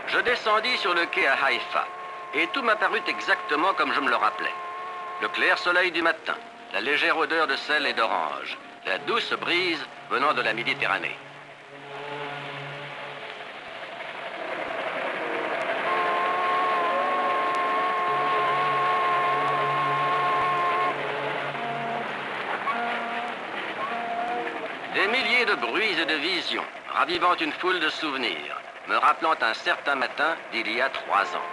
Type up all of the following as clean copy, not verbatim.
Je descendis sur le quai à Haïfa, et tout m'apparut exactement comme je me le rappelais. Le clair soleil du matin, la légère odeur de sel et d'orange, la douce brise venant de la Méditerranée. Des milliers de bruits et de visions, ravivant une foule de souvenirs, me rappelant un certain matin d'il y a 3 ans.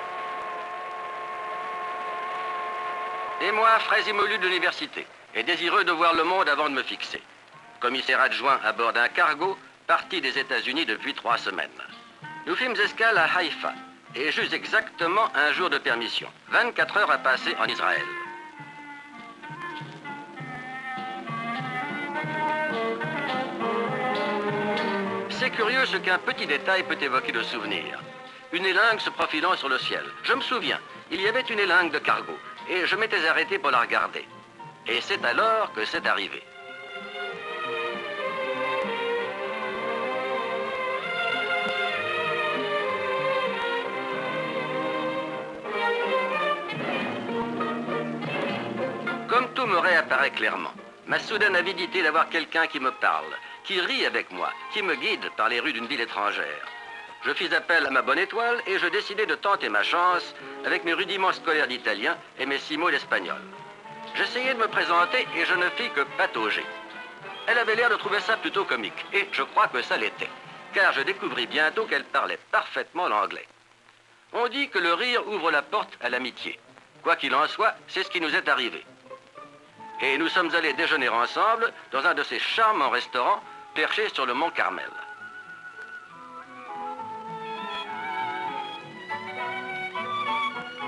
Et moi, frais émolu de l'université, et désireux de voir le monde avant de me fixer. Commissaire adjoint à bord d'un cargo, parti des États-Unis depuis 3 semaines. Nous fîmes escale à Haïfa, et j'eus exactement un jour de permission, 24 heures à passer en Israël. C'est curieux ce qu'un petit détail peut évoquer de souvenirs. Une élingue se profilant sur le ciel. Je me souviens, il y avait une élingue de cargo, et je m'étais arrêté pour la regarder. Et c'est alors que c'est arrivé. Comme tout me réapparaît clairement, ma soudaine avidité d'avoir quelqu'un qui me parle, qui rit avec moi, qui me guide par les rues d'une ville étrangère. Je fis appel à ma bonne étoile et je décidai de tenter ma chance avec mes rudiments scolaires d'italien et mes 6 mots d'espagnol. J'essayai de me présenter et je ne fis que patauger. Elle avait l'air de trouver ça plutôt comique, et je crois que ça l'était, car je découvris bientôt qu'elle parlait parfaitement l'anglais. On dit que le rire ouvre la porte à l'amitié. Quoi qu'il en soit, c'est ce qui nous est arrivé. Et nous sommes allés déjeuner ensemble dans un de ces charmants restaurants perchés sur le mont Carmel.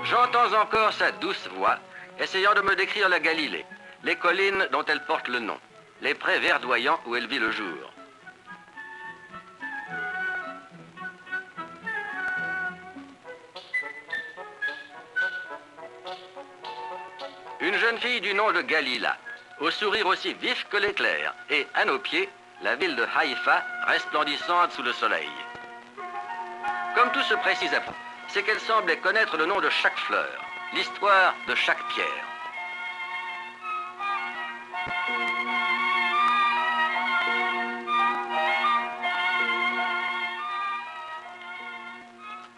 J'entends encore sa douce voix, essayant de me décrire la Galilée, les collines dont elle porte le nom, les prés verdoyants où elle vit le jour. Une jeune fille du nom de Galila, au sourire aussi vif que l'éclair, et à nos pieds, la ville de Haïfa, resplendissante sous le soleil. Comme tout se précise après, c'est qu'elle semblait connaître le nom de chaque fleur, l'histoire de chaque pierre.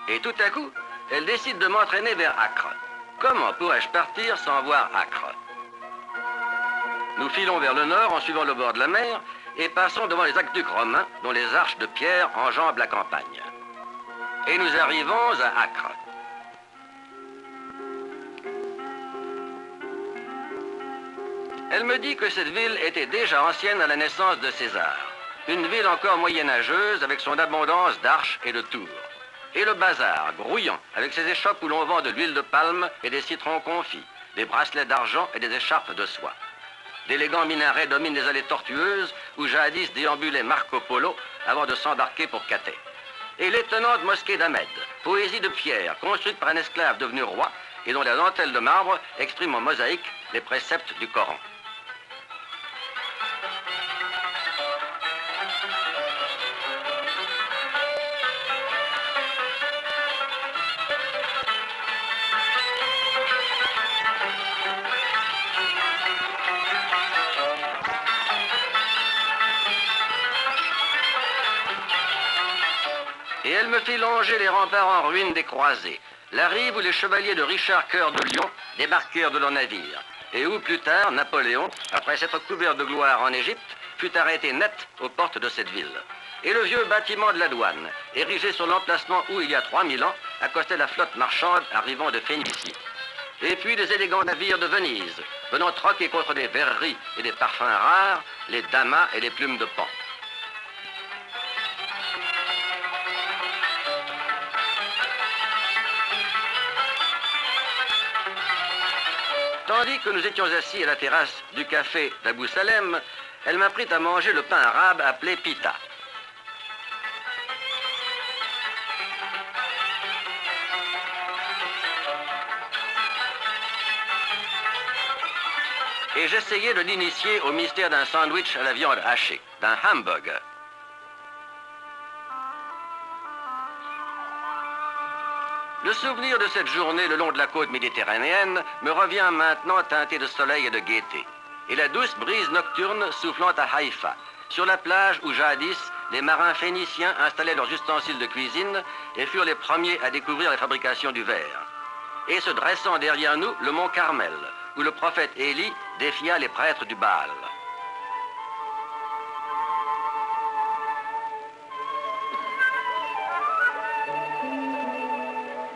Et tout à coup, elle décide de m'entraîner vers Acre. Comment pourrais-je partir sans voir Acre? Nous filons vers le nord en suivant le bord de la mer et passons devant les aqueducs romains dont les arches de pierre enjambent la campagne. Et nous arrivons à Acre. Elle me dit que cette ville était déjà ancienne à la naissance de César. Une ville encore moyenâgeuse avec son abondance d'arches et de tours. Et le bazar, grouillant, avec ses échoppes où l'on vend de l'huile de palme et des citrons confits, des bracelets d'argent et des écharpes de soie. D'élégants minarets dominent les allées tortueuses où jadis déambulait Marco Polo avant de s'embarquer pour Cathay. Et l'étonnante mosquée d'Ahmed, poésie de pierre construite par un esclave devenu roi et dont la dentelle de marbre exprime en mosaïque les préceptes du Coran. Et elle me fit longer les remparts en ruine des croisés, la rive où les chevaliers de Richard Cœur de Lion débarquèrent de leurs navires, et où plus tard Napoléon, après s'être couvert de gloire en Égypte, fut arrêté net aux portes de cette ville. Et le vieux bâtiment de la douane, érigé sur l'emplacement où, il y a 3000 ans, accostait la flotte marchande arrivant de Phénicie. Et puis les élégants navires de Venise, venant troquer contre des verreries et des parfums rares, les damas et les plumes de paon. Tandis que nous étions assis à la terrasse du café d'Abou Salem, elle m'apprit à manger le pain arabe appelé pita. Et j'essayais de l'initier au mystère d'un sandwich à la viande hachée, d'un hamburger. Le souvenir de cette journée le long de la côte méditerranéenne me revient maintenant teinté de soleil et de gaieté. Et la douce brise nocturne soufflant à Haïfa, sur la plage où jadis les marins phéniciens installaient leurs ustensiles de cuisine et furent les premiers à découvrir la fabrication du verre. Et se dressant derrière nous, le mont Carmel, où le prophète Élie défia les prêtres du Baal.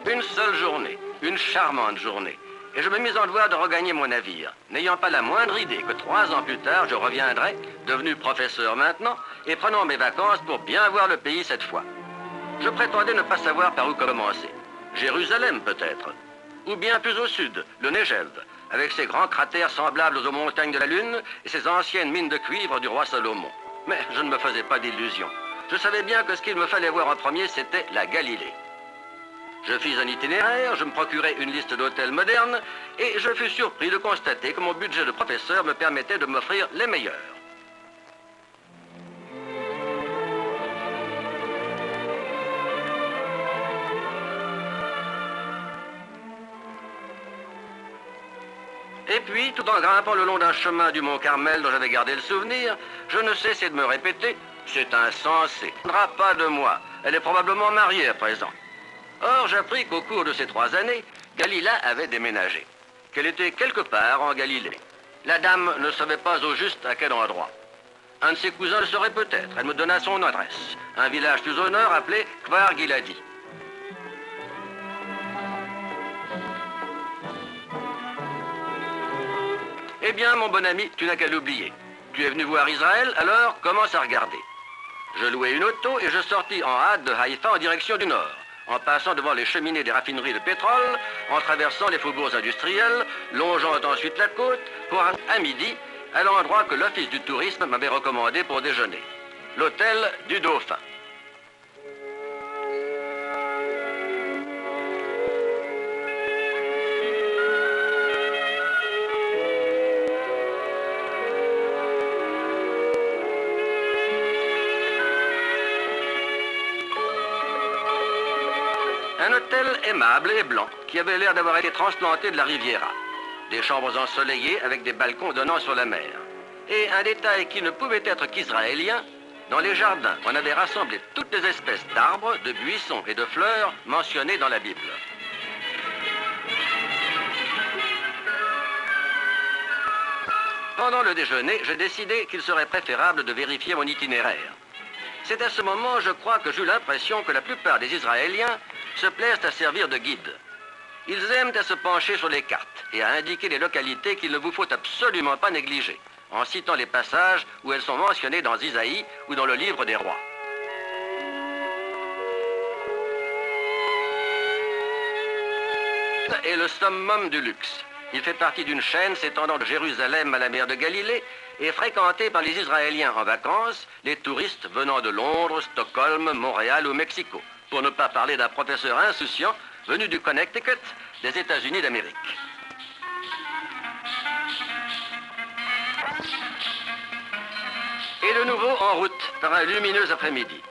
Une seule journée, une charmante journée, et je me mis en devoir de regagner mon navire, n'ayant pas la moindre idée que 3 ans plus tard, je reviendrais, devenu professeur maintenant, et prenant mes vacances pour bien voir le pays cette fois. Je prétendais ne pas savoir par où commencer. Jérusalem peut-être, ou bien plus au sud, le Negev, avec ses grands cratères semblables aux montagnes de la Lune et ses anciennes mines de cuivre du roi Salomon. Mais je ne me faisais pas d'illusions. Je savais bien que ce qu'il me fallait voir en premier, c'était la Galilée. Je fis un itinéraire, je me procurai une liste d'hôtels modernes et je fus surpris de constater que mon budget de professeur me permettait de m'offrir les meilleurs. Et puis, tout en grimpant le long d'un chemin du mont Carmel dont j'avais gardé le souvenir, je ne cessais de me répéter « C'est insensé, elle ne viendra pas de moi, elle est probablement mariée à présent. » Or, j'appris qu'au cours de ces 3 années, Galila avait déménagé, qu'elle était quelque part en Galilée. La dame ne savait pas au juste à quel endroit. Un de ses cousins le saurait peut-être, elle me donna son adresse, un village plus au nord appelé Kfar Giladi. Eh bien, mon bon ami, tu n'as qu'à l'oublier. Tu es venu voir Israël, alors commence à regarder. Je louai une auto et je sortis en hâte de Haïfa en direction du nord, en passant devant les cheminées des raffineries de pétrole, en traversant les faubourgs industriels, longeant ensuite la côte, pour à midi, à l'endroit que l'Office du tourisme m'avait recommandé pour déjeuner, l'hôtel du Dauphin. Un hôtel aimable et blanc qui avait l'air d'avoir été transplanté de la Riviera. Des chambres ensoleillées avec des balcons donnant sur la mer. Et un détail qui ne pouvait être qu'israélien, dans les jardins, on avait rassemblé toutes les espèces d'arbres, de buissons et de fleurs mentionnées dans la Bible. Pendant le déjeuner, je décidai qu'il serait préférable de vérifier mon itinéraire. C'est à ce moment, je crois, que j'eus l'impression que la plupart des Israéliens se plaisent à servir de guide. Ils aiment à se pencher sur les cartes et à indiquer les localités qu'il ne vous faut absolument pas négliger, en citant les passages où elles sont mentionnées dans Isaïe ou dans le livre des rois. Et le summum du luxe. Il fait partie d'une chaîne s'étendant de Jérusalem à la mer de Galilée et fréquenté par les Israéliens en vacances, les touristes venant de Londres, Stockholm, Montréal ou Mexico, pour ne pas parler d'un professeur insouciant venu du Connecticut, des États-Unis d'Amérique. Et de nouveau en route par un lumineux après-midi.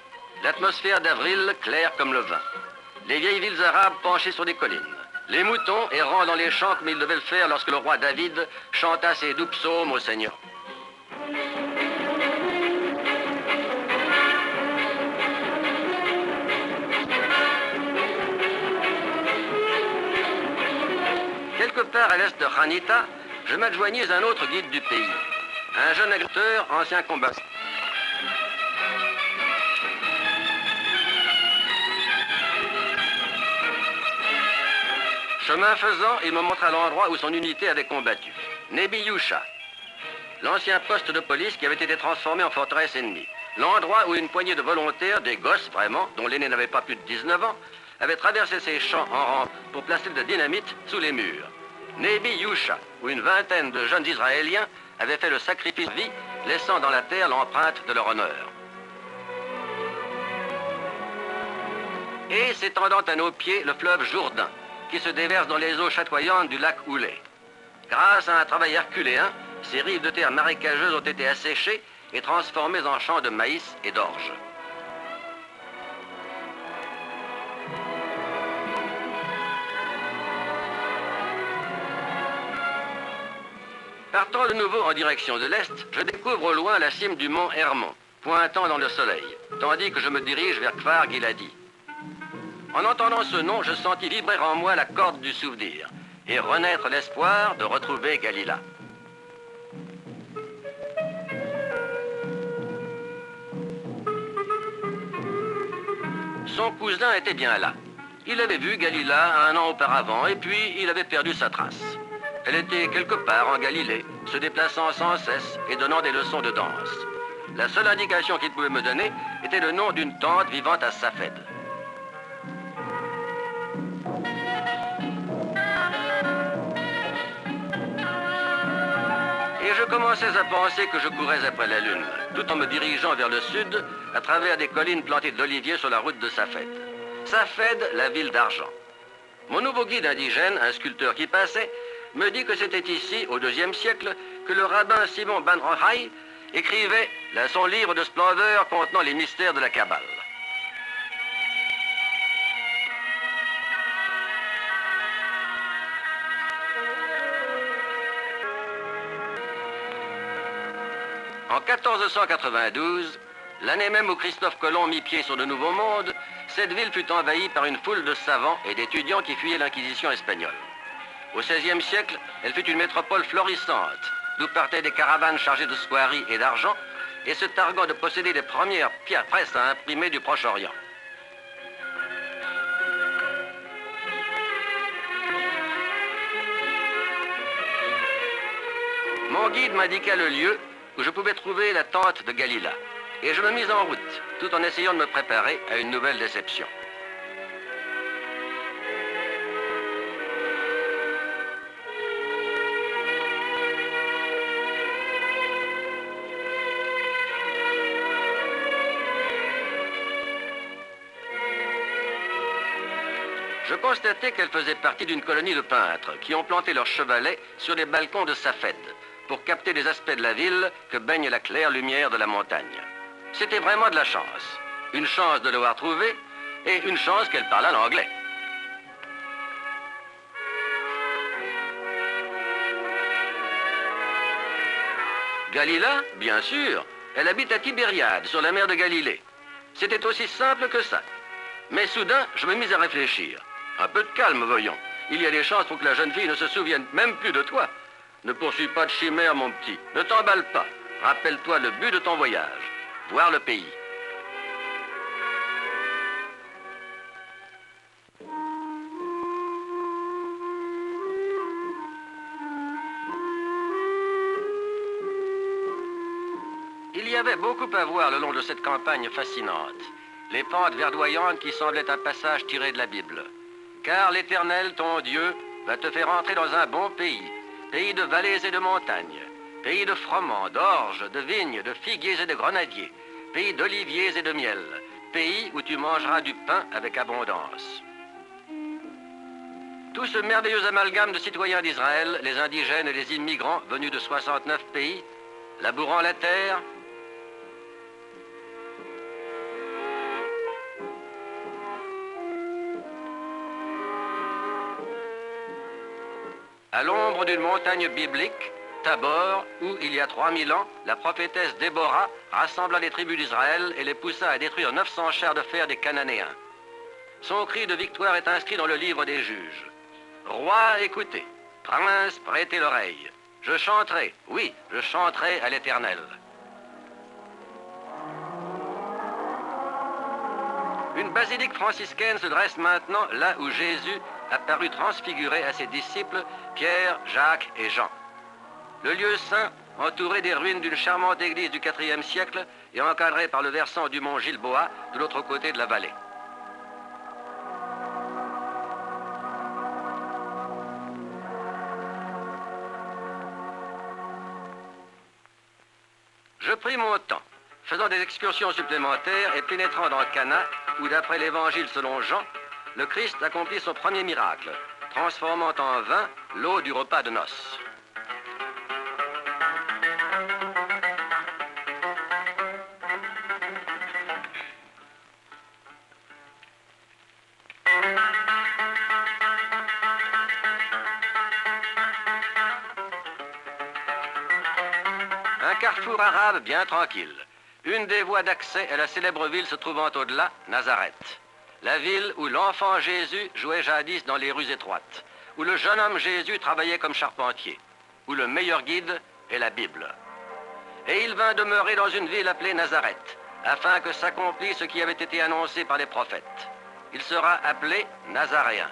L'atmosphère d'avril claire comme le vin. Les vieilles villes arabes penchées sur des collines. Les moutons errant dans les champs comme ils devaient le faire lorsque le roi David chanta ses doux psaumes au Seigneur. Quelque part à l'est de Hanita, je m'adjoignis un autre guide du pays, un jeune agriculteur, ancien combattant. Chemin faisant, il me montra l'endroit où son unité avait combattu. Nebi Yusha, l'ancien poste de police qui avait été transformé en forteresse ennemie. L'endroit où une poignée de volontaires, des gosses vraiment, dont l'aîné n'avait pas plus de 19 ans, avaient traversé ces champs en rampe pour placer de la dynamite sous les murs. Nebi Yusha, où une vingtaine de jeunes Israéliens avaient fait le sacrifice de vie, laissant dans la terre l'empreinte de leur honneur. Et s'étendant à nos pieds, le fleuve Jourdain, qui se déverse dans les eaux chatoyantes du lac Houlet. Grâce à un travail herculéen, ces rives de terre marécageuses ont été asséchées et transformées en champs de maïs et d'orge. Partant de nouveau en direction de l'est, je découvre au loin la cime du mont Hermon, pointant dans le soleil, tandis que je me dirige vers Kfar Giladi. En entendant ce nom, je sentis vibrer en moi la corde du souvenir et renaître l'espoir de retrouver Galila. Son cousin était bien là. Il avait vu Galila 1 an auparavant et puis il avait perdu sa trace. Elle était quelque part en Galilée, se déplaçant sans cesse et donnant des leçons de danse. La seule indication qu'il pouvait me donner était le nom d'une tante vivant à Safed. Et je commençais à penser que je courais après la lune, tout en me dirigeant vers le sud, à travers des collines plantées d'oliviers sur la route de Safed. Safed, la ville d'argent. Mon nouveau guide indigène, un sculpteur qui passait, me dit que c'était ici, au IIe siècle, que le rabbin Simon ben Rochai écrivait son livre de splendeur contenant les mystères de la Kabbale. En 1492, l'année même où Christophe Colomb mit pied sur le Nouveau Monde, cette ville fut envahie par une foule de savants et d'étudiants qui fuyaient l'Inquisition espagnole. Au XVIe siècle, elle fut une métropole florissante, d'où partaient des caravanes chargées de soieries et d'argent, et se targuant de posséder les premières pierres presses à imprimer du Proche-Orient. Mon guide m'indiqua le lieu où je pouvais trouver la tante de Galila, et je me mis en route, tout en essayant de me préparer à une nouvelle déception. Je constatai qu'elle faisait partie d'une colonie de peintres qui ont planté leurs chevalets sur les balcons de Safed pour capter les aspects de la ville que baigne la claire lumière de la montagne. C'était vraiment de la chance. Une chance de l'avoir trouvée et une chance qu'elle parlât l'anglais. Galila, bien sûr, elle habite à Tibériade, sur la mer de Galilée. C'était aussi simple que ça. Mais soudain, je me mis à réfléchir. Un peu de calme, voyons. Il y a des chances pour que la jeune fille ne se souvienne même plus de toi. Ne poursuis pas de chimère, mon petit. Ne t'emballe pas. Rappelle-toi le but de ton voyage. Voir le pays. Il y avait beaucoup à voir le long de cette campagne fascinante. Les pentes verdoyantes qui semblaient un passage tiré de la Bible. Car l'Éternel, ton Dieu, va te faire entrer dans un bon pays, pays de vallées et de montagnes, pays de froment, d'orges, de vignes, de figuiers et de grenadiers, pays d'oliviers et de miel, pays où tu mangeras du pain avec abondance. Tout ce merveilleux amalgame de citoyens d'Israël, les indigènes et les immigrants venus de 69 pays, labourant la terre, à l'ombre d'une montagne biblique, Tabor, où, il y a 3000 ans, la prophétesse Déborah rassembla les tribus d'Israël et les poussa à détruire 900 chars de fer des Cananéens. Son cri de victoire est inscrit dans le livre des juges. Roi, écoutez. Prince, prêtez l'oreille. Je chanterai, oui, je chanterai à l'Éternel. Une basilique franciscaine se dresse maintenant là où Jésus apparut transfiguré à ses disciples, Pierre, Jacques et Jean. Le lieu saint, entouré des ruines d'une charmante église du IVe siècle et encadré par le versant du mont Gilboa de l'autre côté de la vallée. Je pris mon temps, faisant des excursions supplémentaires et pénétrant dans Cana, où d'après l'évangile selon Jean, le Christ accomplit son premier miracle, transformant en vin l'eau du repas de noces. Un carrefour arabe bien tranquille. Une des voies d'accès à la célèbre ville se trouvant au-delà, Nazareth. La ville où l'enfant Jésus jouait jadis dans les rues étroites, où le jeune homme Jésus travaillait comme charpentier, où le meilleur guide est la Bible. Et il vint demeurer dans une ville appelée Nazareth, afin que s'accomplisse ce qui avait été annoncé par les prophètes. Il sera appelé Nazaréen.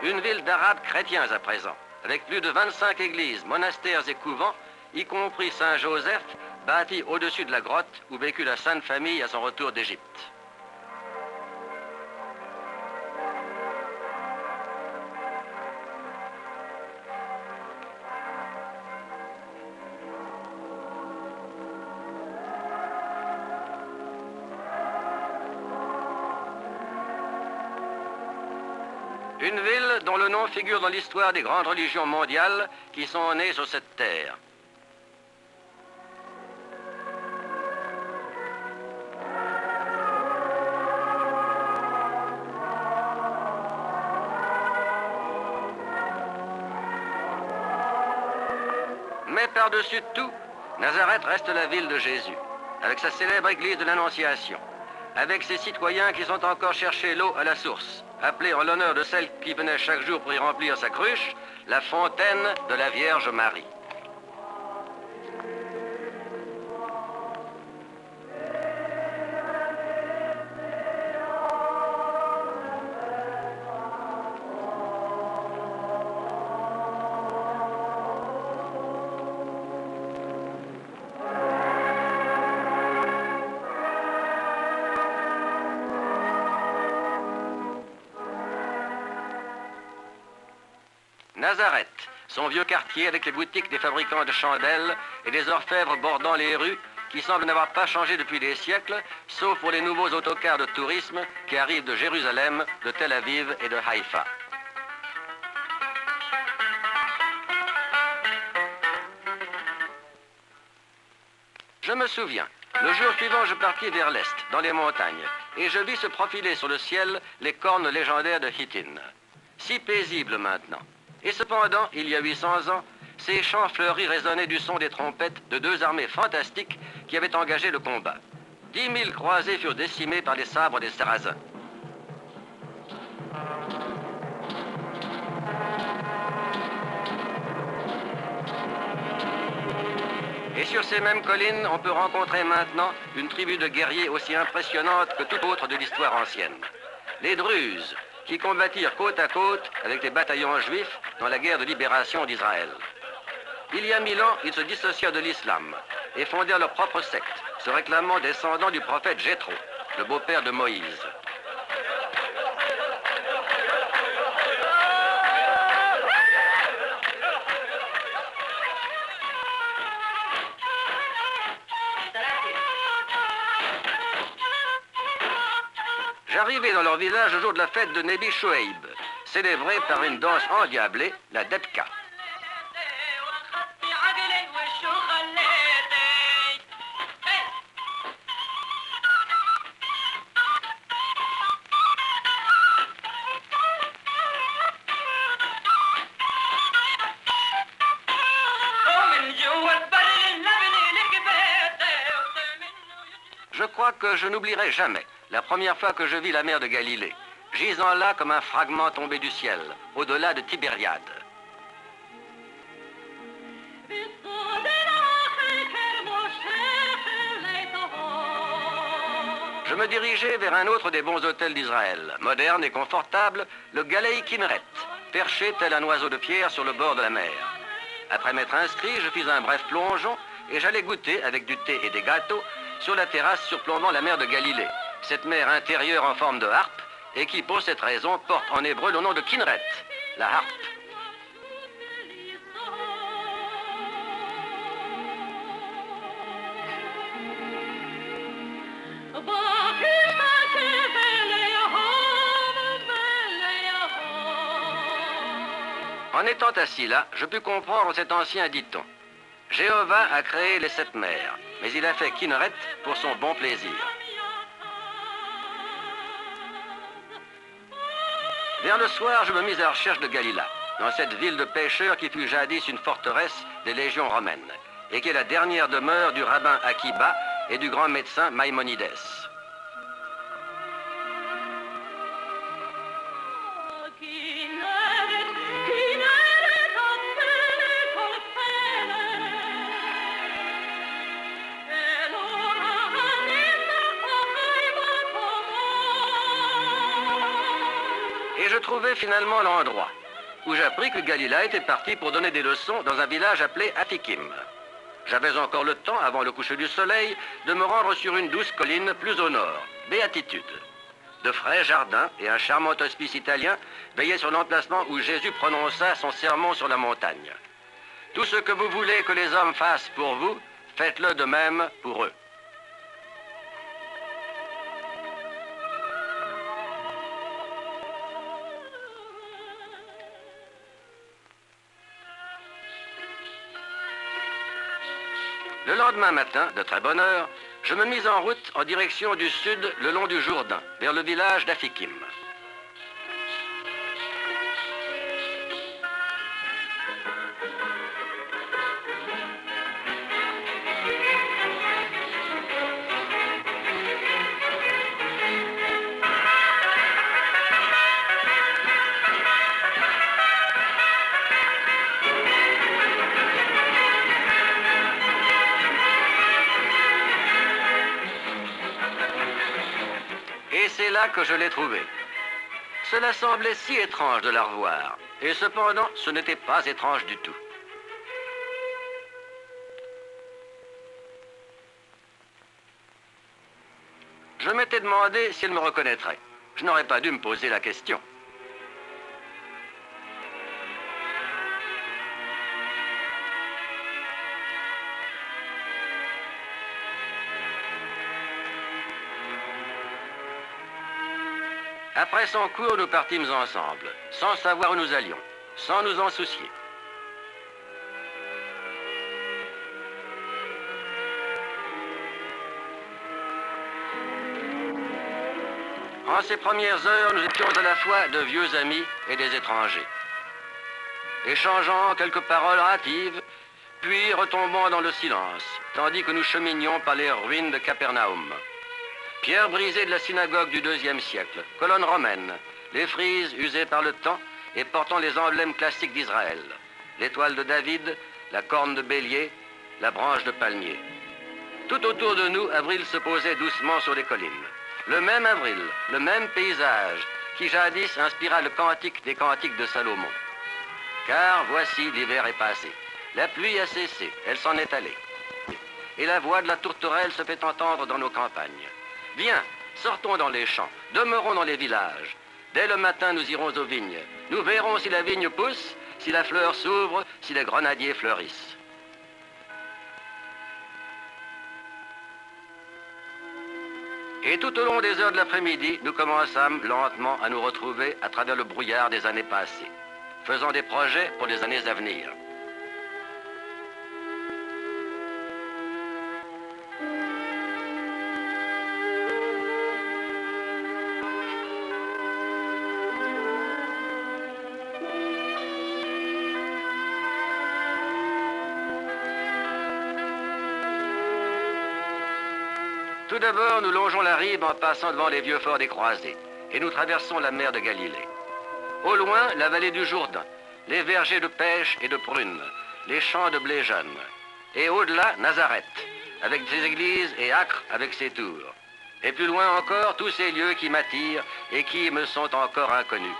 Une ville d'Arabes chrétiens à présent, avec plus de 25 églises, monastères et couvents, y compris Saint-Joseph, bâti au-dessus de la grotte où vécut la Sainte Famille à son retour d'Égypte. Une ville dont le nom figure dans l'histoire des grandes religions mondiales qui sont nées sur cette terre. Mais par-dessus tout, Nazareth reste la ville de Jésus, avec sa célèbre église de l'Annonciation, avec ses citoyens qui sont encore chercher l'eau à la source, appelée en l'honneur de celle qui venait chaque jour pour y remplir sa cruche, la fontaine de la Vierge Marie. Nazareth, son vieux quartier avec les boutiques des fabricants de chandelles et des orfèvres bordant les rues qui semblent n'avoir pas changé depuis des siècles, sauf pour les nouveaux autocars de tourisme qui arrivent de Jérusalem, de Tel Aviv et de Haïfa. Je me souviens, le jour suivant, je partis vers l'est, dans les montagnes, et je vis se profiler sur le ciel les cornes légendaires de Hittin. Si paisibles maintenant. Et cependant, il y a 800 ans, ces champs fleuris résonnaient du son des trompettes de deux armées fantastiques qui avaient engagé le combat. 10 000 croisés furent décimés par les sabres des Sarrasins. Et sur ces mêmes collines, on peut rencontrer maintenant une tribu de guerriers aussi impressionnante que toute autre de l'histoire ancienne. Les Druzes, qui combattirent côte à côte avec les bataillons juifs dans la guerre de libération d'Israël. Il y a 1000 ans, ils se dissocièrent de l'islam et fondèrent leur propre secte, se réclamant descendants du prophète Jéthro, le beau-père de Moïse. J'arrivai dans leur village le jour de la fête de Nebi Shoaib, célébrée par une danse endiablée, la Debka. Je crois que je n'oublierai jamais la première fois que je vis la mer de Galilée, gisant là comme un fragment tombé du ciel, au-delà de Tibériade. Je me dirigeais vers un autre des bons hôtels d'Israël, moderne et confortable, le Galei Kinneret, perché tel un oiseau de pierre sur le bord de la mer. Après m'être inscrit, je fis un bref plongeon et j'allais goûter, avec du thé et des gâteaux, sur la terrasse surplombant la mer de Galilée, cette mer intérieure en forme de harpe, et qui, pour cette raison, porte en hébreu le nom de Kinneret, la harpe. En étant assis là, je pus comprendre cet ancien dicton. Jéhovah a créé les 7 mers, mais il a fait Kinneret pour son bon plaisir. Vers le soir, je me mis à la recherche de Galila, dans cette ville de pêcheurs qui fut jadis une forteresse des légions romaines. et qui est la dernière demeure du rabbin Akiba et du grand médecin Maïmonides. Et je trouvai finalement l'endroit où j'appris que Galila était parti pour donner des leçons dans un village appelé Atikim. J'avais encore le temps, avant le coucher du soleil, de me rendre sur une douce colline plus au nord, Béatitude. De frais jardins et un charmant hospice italien veillaient sur l'emplacement où Jésus prononça son sermon sur la montagne. Tout ce que vous voulez que les hommes fassent pour vous, faites-le de même pour eux. Le lendemain matin, de très bonne heure, je me mis en route en direction du sud le long du Jourdain, vers le village d'Afikim. Et c'est là que je l'ai trouvée. Cela semblait si étrange de la revoir, et cependant, ce n'était pas étrange du tout. Je m'étais demandé si elle me reconnaîtrait. Je n'aurais pas dû me poser la question. Après son cours, nous partîmes ensemble, sans savoir où nous allions, sans nous en soucier. En ces premières heures, nous étions à la fois de vieux amis et des étrangers. Échangeant quelques paroles hâtives, puis retombant dans le silence, tandis que nous cheminions par les ruines de Capernaum. Pierre brisée de la synagogue du IIe siècle, colonne romaine, les frises usées par le temps et portant les emblèmes classiques d'Israël, l'étoile de David, la corne de bélier, la branche de palmier. Tout autour de nous, Avril se posait doucement sur les collines. Le même Avril, le même paysage, qui jadis inspira le cantique des cantiques de Salomon. Car voici, l'hiver est passé. La pluie a cessé, elle s'en est allée. Et la voix de la tourterelle se fait entendre dans nos campagnes. Viens, sortons dans les champs, demeurons dans les villages. Dès le matin, nous irons aux vignes. Nous verrons si la vigne pousse, si la fleur s'ouvre, si les grenadiers fleurissent. Et tout au long des heures de l'après-midi, nous commençâmes lentement à nous retrouver à travers le brouillard des années passées, faisant des projets pour les années à venir. Tout d'abord, nous longeons la rive en passant devant les vieux forts des Croisés, et nous traversons la mer de Galilée. Au loin, la vallée du Jourdain, les vergers de pêche et de prunes, les champs de blé jeune. Et au-delà, Nazareth, avec ses églises et Acre avec ses tours. Et plus loin encore, tous ces lieux qui m'attirent et qui me sont encore inconnus.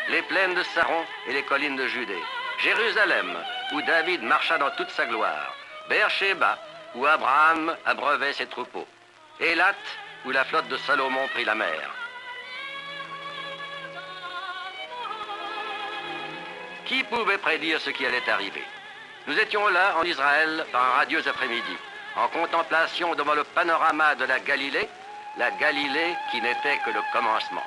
Les plaines de Saron et les collines de Judée. Jérusalem, où David marcha dans toute sa gloire. Beersheba, où Abraham abreuvait ses troupeaux. Élat, où la flotte de Salomon prit la mer. Qui pouvait prédire ce qui allait arriver? Nous étions là, en Israël, par un radieux après-midi, en contemplation devant le panorama de la Galilée qui n'était que le commencement.